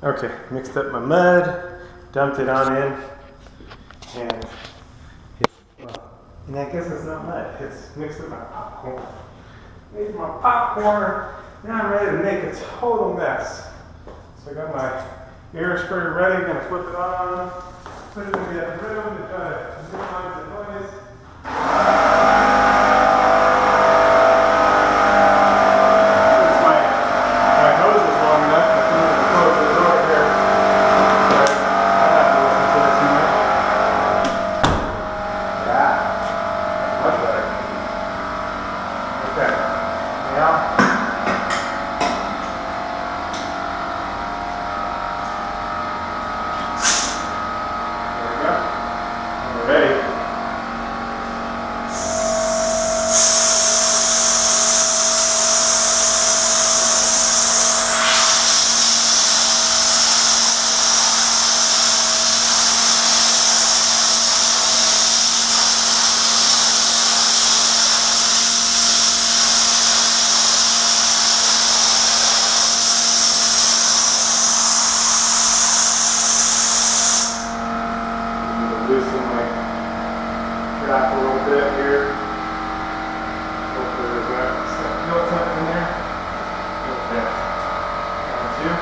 Okay, mixed up my mud, dumped it on in, and I guess it's not mud, it's mixed up my popcorn. Made my popcorn, now I'm ready to make a total mess. So I got my air spray ready, gonna flip it on, put it in the other room to try to minimize the noise. Loosen my trap a little bit here. Hopefully there's that built up in there. Okay. Down two.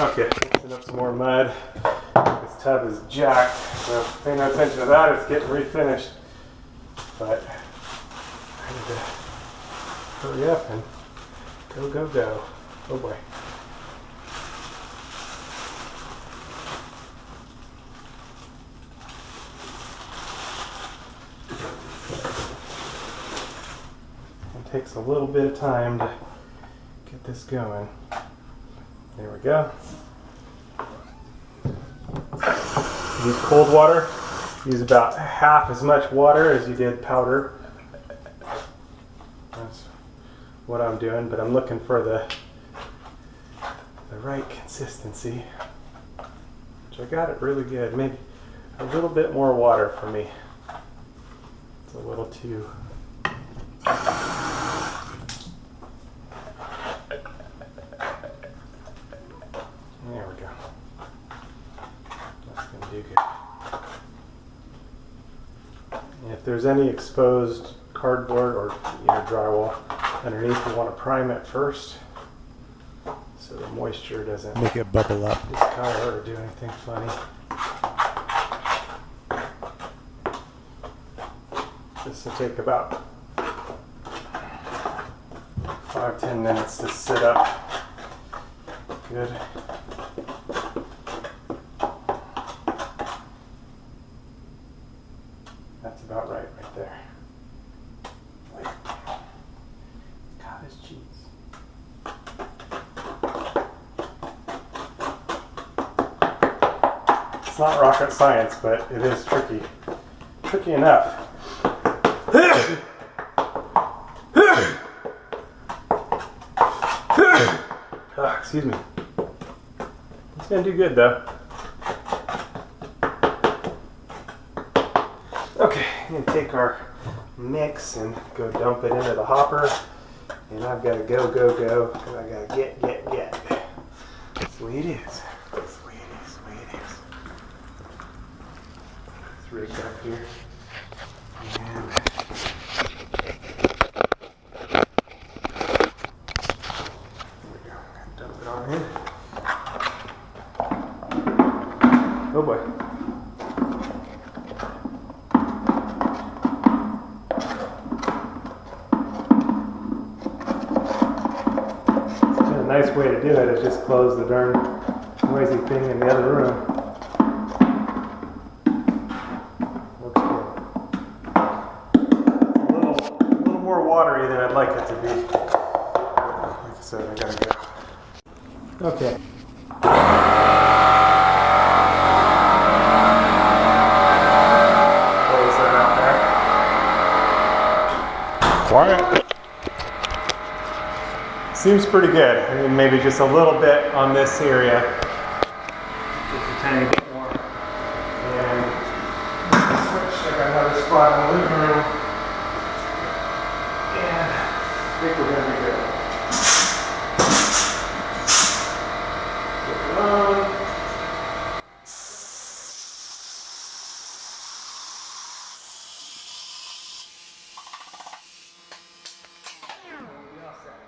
Okay, mixing up some more mud. This tub is jacked, so pay no attention to that, it's getting refinished. But I need to hurry up and go. Oh boy. It takes a little bit of time to get this going. There we go. Use cold water. Use about half as much water as you did powder. That's what I'm doing, but I'm looking for the right consistency. Which I got it really good. Maybe a little bit more water for me. It's a little too. There we go. That's going to do good. And if there's any exposed cardboard or drywall underneath, you want to prime it first so the moisture doesn't make it bubble up, discolor, or do anything funny. This will take about 5-10 minutes to sit up. Good. That's about right there. Wait. Cottage cheese. It's not rocket science, but it is tricky. Tricky enough. Excuse me. It's gonna do good though. Okay, I'm gonna take our mix and go dump it into the hopper. And I've gotta go, because I gotta get. That's the way it is. That's the way it is. It's rigged up here. And there we go. Dump it on in. Oh boy. A nice way to do it is just close the darn noisy thing in the other room. Looks good. A little more watery than I'd like it to be. Like I said, I gotta go. Okay. Close that out there. Quiet. Seems pretty good. I mean, maybe just a little bit on this area. Just a tiny bit more. And switch. I got another spot in the living room. And I think we're going to be good. Flip it on. And we'll be all set.